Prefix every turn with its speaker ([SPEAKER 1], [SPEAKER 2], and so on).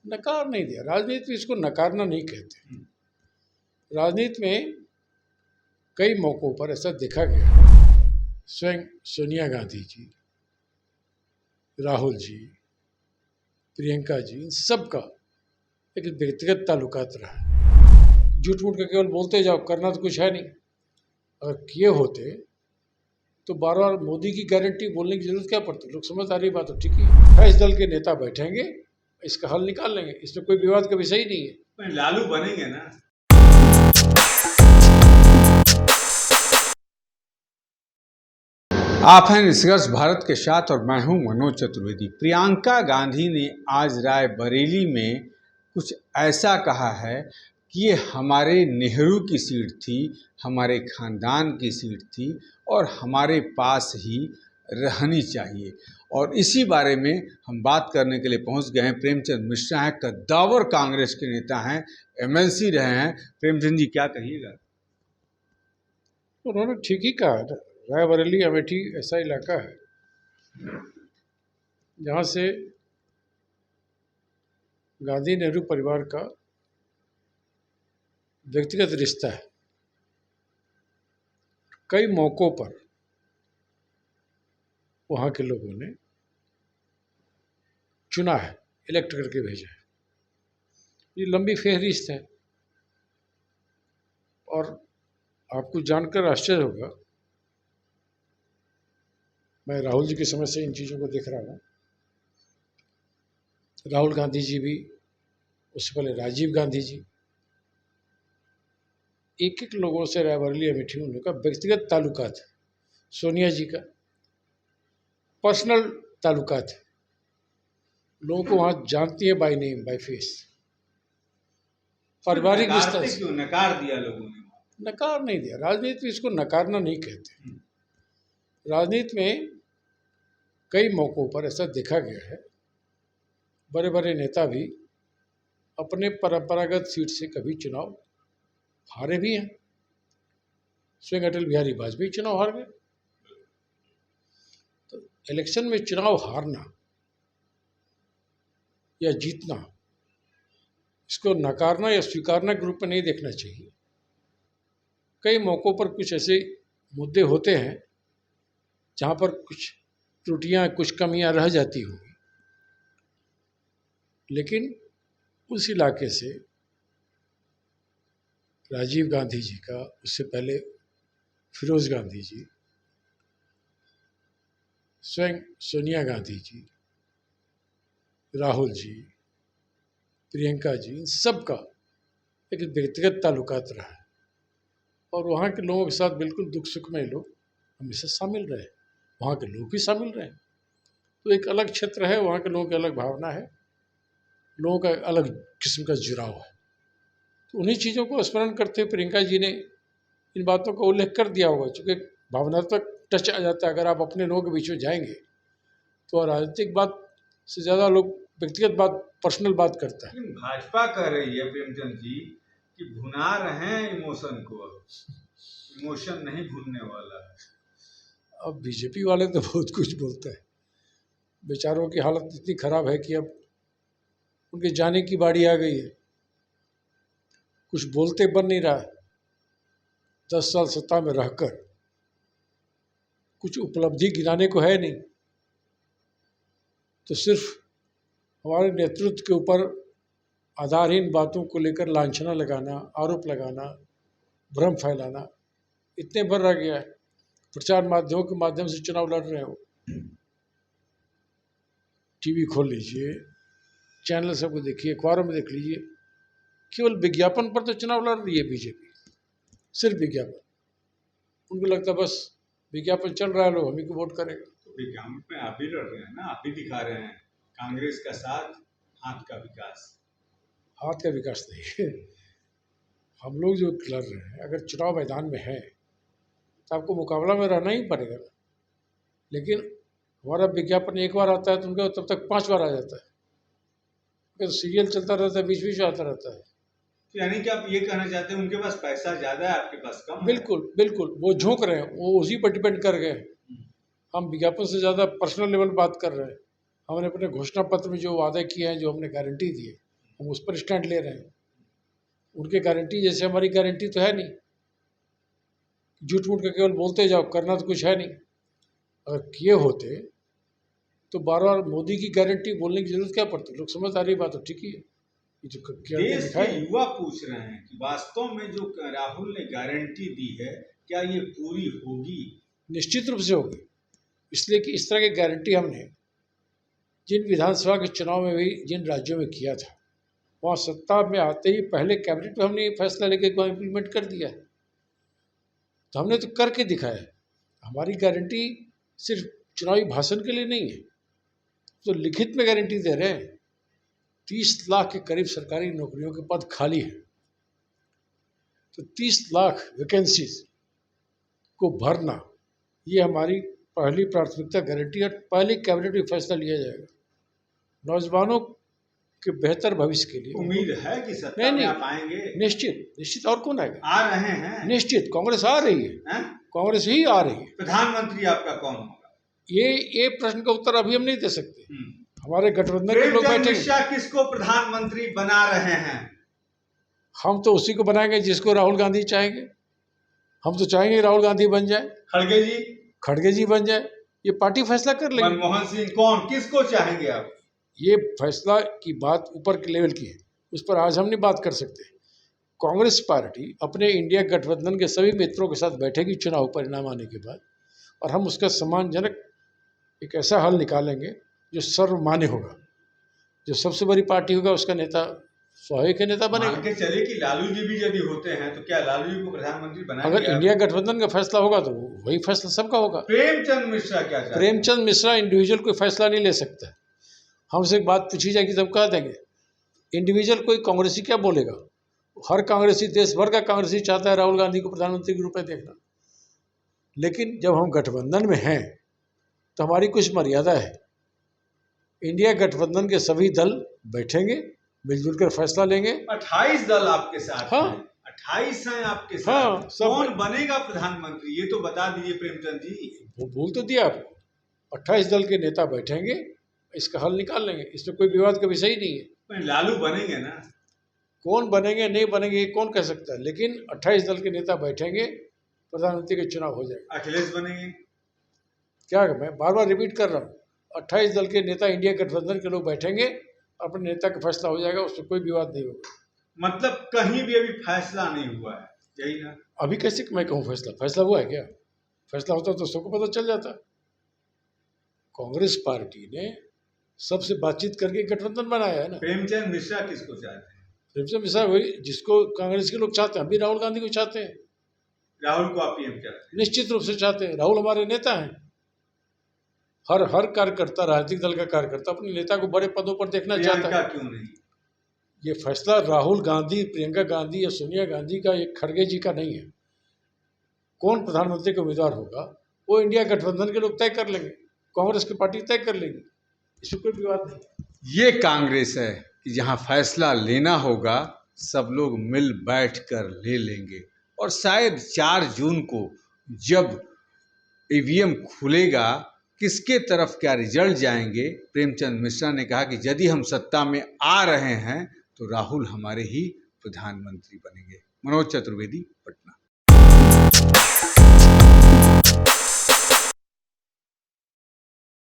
[SPEAKER 1] नकार नहीं दिया। राजनीति में इसको नकारना नहीं कहते। राजनीति में कई मौक़ों पर ऐसा देखा गया, स्वयं सोनिया गांधी जी, राहुल जी, प्रियंका जी, इन सब का एक व्यक्तिगत ताल्लुकात रहा है। झूठ मूठ का केवल बोलते जाओ, करना तो कुछ है नहीं। अगर किए होते तो बार बार मोदी की गारंटी बोलने की जरूरत क्या पड़ती। लोग समझदारी बात तो ठीक है। इस दल के नेता बैठेंगे, इसका हल निकाल लेंगे, इसमें कोई विवाद का विषय ही नहीं है।
[SPEAKER 2] लालू बनेंगे ना। आप हैं निष्कर्ष भारत के साथ और मैं हूं मनोज चतुर्वेदी। प्रियंका गांधी ने आज रायबरेली में कुछ ऐसा कहा है कि ये हमारे नेहरू की सीट थी, हमारे खानदान की सीट थी और हमारे पास ही रहनी चाहिए। और इसी बारे में हम बात करने के लिए पहुंच गए हैं। प्रेमचंद मिश्रा हैं, कद्दावर कांग्रेस के नेता हैं, एमएलसी रहे हैं। प्रेमचंद जी, क्या कहिएगा?
[SPEAKER 1] उन्होंने ठीक ही कहा। रायबरेली अमेठी ऐसा इलाका है जहाँ से गांधी नेहरू परिवार का व्यक्तिगत रिश्ता है। कई मौक़ों पर वहाँ के लोगों ने चुना है, इलेक्ट करके भेजा है। ये लंबी फहरिस्त है और आपको जानकर आश्चर्य होगा, मैं राहुल जी के समय से इन चीज़ों को देख रहा हूँ। राहुल गांधी जी भी, उससे पहले राजीव गांधी जी, एक एक लोगों से रायबरेली अमेठी में उनका व्यक्तिगत ताल्लुकात है। सोनिया जी का पर्सनल ताल्लुकात है। लोगों को वहाँ जानती है बाय नेम, बाय फेस। पारिवारिक रिश्ता।
[SPEAKER 2] क्यों नकार दिया लोगों ने?
[SPEAKER 1] नकार नहीं दिया। राजनीति में इसको नकारना नहीं कहते। राजनीति में कई मौक़ों पर ऐसा देखा गया है, बड़े बड़े नेता भी अपने परंपरागत सीट से कभी चुनाव हारे भी हैं। स्वयं अटल बिहारी वाजपेयी चुनाव हार गए। तो इलेक्शन में चुनाव हारना या जीतना, इसको नकारना या स्वीकारना के रूप में नहीं देखना चाहिए। कई मौक़ों पर कुछ ऐसे मुद्दे होते हैं जहाँ पर कुछ त्रुटियाँ, कुछ कमियाँ रह जाती होंगी, लेकिन उस इलाके से राजीव गांधी जी का, उससे पहले फिरोज गांधी जी, स्वयं सोनिया गांधी जी, राहुल जी, प्रियंका जी, इन सब का एक व्यक्तिगत ताल्लुकात रहा है। और वहाँ के लोगों के साथ बिल्कुल दुख सुख में लोग हमेशा शामिल रहे, वहाँ के लोग भी शामिल रहे। तो एक अलग क्षेत्र है, वहाँ के लोगों की अलग भावना है, लोगों का अलग किस्म का जुड़ाव है। तो उन्हीं चीज़ों को स्मरण करते हुए प्रियंका जी ने इन बातों का उल्लेख कर दिया होगा। चूँकि भावनात्मक टच आ जाता है। अगर आप अपने लोगों के बीच में जाएंगे तो राजनीतिक बात से ज़्यादा लोग व्यक्तिगत बात, पर्सनल बात करता है।
[SPEAKER 2] भाजपा कह रही है प्रेमचंद जी कि भुना रहे हैं इमोशन को, इमोशन नहीं भूलने वाला।
[SPEAKER 1] अब बीजेपी वाले तो बहुत कुछ बोलते हैं। बेचारों की हालत इतनी ख़राब है कि अब उनके जाने की बारी आ गई है। कुछ बोलते बन नहीं रहा है। 10 साल सत्ता में रहकर कुछ उपलब्धि गिनाने को है नहीं। तो सिर्फ हमारे नेतृत्व के ऊपर आधारहीन बातों को लेकर लांछना लगाना, आरोप लगाना, भ्रम फैलाना, इतने भर रह गया है। प्रचार माध्यमों के माध्यम से चुनाव लड़ रहे हो। टीवी खोल लीजिए, चैनल सबको देखिए, अखबारों में देख लीजिए, केवल विज्ञापन पर तो चुनाव लड़ रही है बीजेपी। सिर्फ विज्ञापन। उनको लगता बस विज्ञापन चल रहा है, लोग हम ही को वोट करेंगे।
[SPEAKER 2] तो विज्ञापन में आप भी लड़ रहे हैं ना, आप भी दिखा रहे हैं कांग्रेस का साथ, हाथ का विकास।
[SPEAKER 1] हाथ का विकास नहीं है। हम लोग जो लड़ रहे हैं, अगर चुनाव मैदान में है तो आपको मुकाबला में रहना ही पड़ेगा ना। लेकिन हमारा विज्ञापन एक बार आता है तो उनका तब तक 5 बार आ जाता है। तो सीरियल चलता रहता है, बीच बीच में आता रहता है।
[SPEAKER 2] तो यानी कि आप ये कहना चाहते हैं उनके पास पैसा ज़्यादा है, आपके पास कम है?
[SPEAKER 1] बिल्कुल बिल्कुल, वो झोंक रहे हैं, वो उसी पर डिपेंड कर गए। हम विज्ञापन से ज़्यादा पर्सनल लेवल बात कर रहे हैं। हमने अपने घोषणा पत्र में जो वादे किए हैं, जो हमने गारंटी दी है, हम उस पर स्टैंड ले रहे हैं। उनकी गारंटी जैसे हमारी गारंटी तो है नहीं, झूठ मूठ का केवल बोलते जाओ, करना तो कुछ है नहीं। अगर किए होते तो बार बार मोदी की गारंटी बोलने की जरूरत क्या पड़ती? लोग समझ आ रही बात तो ठीक ही है, ये जो क्या
[SPEAKER 2] देश के
[SPEAKER 1] दिखाए।
[SPEAKER 2] युवा पूछ रहे हैं कि वास्तव में जो राहुल ने गारंटी दी है क्या ये पूरी होगी?
[SPEAKER 1] निश्चित रूप से होगी, इसलिए कि इस तरह की गारंटी हमने जिन विधानसभा के चुनाव में भी जिन राज्यों में किया था, वहाँ सत्ता में आते ही पहले कैबिनेट में हमने ये फैसला लेके को इम्प्लीमेंट कर दिया है। तो हमने तो करके दिखाया है। हमारी गारंटी सिर्फ चुनावी भाषण के लिए नहीं है, तो लिखित में गारंटी दे रहे हैं। 30 लाख के करीब सरकारी नौकरियों के पद खाली हैं, तो 30 लाख वैकेंसीज को भरना ये हमारी पहली प्राथमिकता गारंटी, और पहले कैबिनेट में फैसला लिया जाएगा नौजवानों के बेहतर भविष्य के लिए।
[SPEAKER 2] उम्मीद है कि सत्ता में आप आएंगे?
[SPEAKER 1] निश्चित निश्चित, और कौन आएगा?
[SPEAKER 2] आ रहे हैं
[SPEAKER 1] निश्चित, कांग्रेस आ रही है,
[SPEAKER 2] हैं?
[SPEAKER 1] कांग्रेस ही आ रही है।
[SPEAKER 2] प्रधानमंत्री आपका कौन होगा?
[SPEAKER 1] ये प्रश्न का उत्तर अभी हम नहीं दे सकते। हमारे गठबंधन के लोग
[SPEAKER 2] प्रेमचंद
[SPEAKER 1] बैठे,
[SPEAKER 2] मिश्रा किसको प्रधानमंत्री बना रहे हैं?
[SPEAKER 1] हम तो उसी को बनाएंगे जिसको राहुल गांधी चाहेंगे। हम तो चाहेंगे राहुल गांधी बन जाए,
[SPEAKER 2] खड़गे जी,
[SPEAKER 1] खड़गे जी बन जाए, ये पार्टी फैसला कर लेगी।
[SPEAKER 2] मनमोहन सिंह, कौन, किसको चाहेंगे आप?
[SPEAKER 1] ये फैसला की बात ऊपर के लेवल की है, उस पर आज हम नहीं बात कर सकते। कांग्रेस पार्टी अपने इंडिया गठबंधन के सभी मित्रों के साथ बैठेगी चुनाव परिणाम आने के बाद, और हम उसका सम्मानजनक एक ऐसा हल निकालेंगे जो सर्वमान्य होगा। जो सबसे बड़ी पार्टी होगा उसका नेता स्वाभाविक के नेता
[SPEAKER 2] मान
[SPEAKER 1] बनेगा।
[SPEAKER 2] के चले कि लालू जी भी यदि होते हैं तो क्या लालू जी को प्रधानमंत्री बनाएंगे?
[SPEAKER 1] अगर इंडिया गठबंधन का फैसला होगा तो वही फैसला सबका होगा।
[SPEAKER 2] प्रेमचंद मिश्रा क्या चाहते हैं?
[SPEAKER 1] प्रेमचंद मिश्रा इंडिविजुअल कोई फैसला नहीं ले सकता। हमसे एक बात पूछी जाएगी तो हम कह देंगे, इंडिविजुअल कोई कांग्रेसी क्या बोलेगा? हर कांग्रेसी, देश भर का कांग्रेसी चाहता है राहुल गांधी को प्रधानमंत्री के रूप में देखना। लेकिन जब हम गठबंधन में हैं तो हमारी कुछ मर्यादा है। इंडिया गठबंधन के सभी दल बैठेंगे, मिलजुल कर फैसला लेंगे।
[SPEAKER 2] 28 दल आपके साथ
[SPEAKER 1] हाँ।
[SPEAKER 2] हैं, 28 हैं आपके साथ।
[SPEAKER 1] हाँ, सब
[SPEAKER 2] कौन बनेगा प्रधानमंत्री ये तो बता दीजिए प्रेमचंद जी।
[SPEAKER 1] वो बोल तो दिया आपको, 28 दल के नेता बैठेंगे, इसका हल निकाल लेंगे। इसमें कोई विवाद का विषय ही नहीं है।
[SPEAKER 2] नहीं, लालू बनेंगे ना?
[SPEAKER 1] कौन बनेंगे नहीं बनेंगे ये कौन कह सकता है, लेकिन 28 दल के नेता बैठेंगे, प्रधानमंत्री का चुनाव हो जाएगा।
[SPEAKER 2] अखिलेश बनेंगे?
[SPEAKER 1] क्या मैं बार बार रिपीट कर रहा हूँ, 28 दल के नेता इंडिया गठबंधन के लोग बैठेंगे, अपने नेता का फैसला हो जाएगा, उसमें कोई विवाद नहीं होगा।
[SPEAKER 2] मतलब कहीं भी अभी फैसला नहीं हुआ है, यही ना?
[SPEAKER 1] अभी कैसे मैं कहूँ फैसला हुआ है क्या? फैसला होता तो सबको पता चल जाता। कांग्रेस पार्टी ने सबसे बातचीत करके गठबंधन बनाया है ना।
[SPEAKER 2] प्रेमचंद मिश्रा किसको चाहते हैं?
[SPEAKER 1] प्रेमचंद मिश्रा वही जिसको कांग्रेस के लोग चाहते हैं। हम भी राहुल गांधी को चाहते हैं,
[SPEAKER 2] राहुल को आप पीएम चाहते हैं?
[SPEAKER 1] निश्चित रूप से चाहते हैं। राहुल हमारे नेता हैं। हर कार्यकर्ता, राजनीतिक दल का कार्यकर्ता अपने नेता को बड़े पदों पर देखना चाहता
[SPEAKER 2] प्रियंका
[SPEAKER 1] है।
[SPEAKER 2] क्यों नहीं?
[SPEAKER 1] ये फैसला राहुल गांधी, प्रियंका गांधी या सोनिया गांधी का, एक खड़गे जी का नहीं है। कौन प्रधानमंत्री का उम्मीदवार होगा वो इंडिया गठबंधन के लोग तय कर लेंगे, कांग्रेस की पार्टी तय कर लेगी, इसमें कोई विवाद नहीं।
[SPEAKER 2] ये कांग्रेस है कि जहां फैसला लेना होगा सब लोग मिल बैठ कर ले लेंगे। और शायद 4 जून को जब ईवीएम खुलेगा, किसके तरफ क्या रिजल्ट जाएंगे, प्रेमचंद मिश्रा ने कहा कि यदि हम सत्ता में आ रहे हैं तो राहुल हमारे ही प्रधानमंत्री बनेंगे। मनोज चतुर्वेदी, पटना।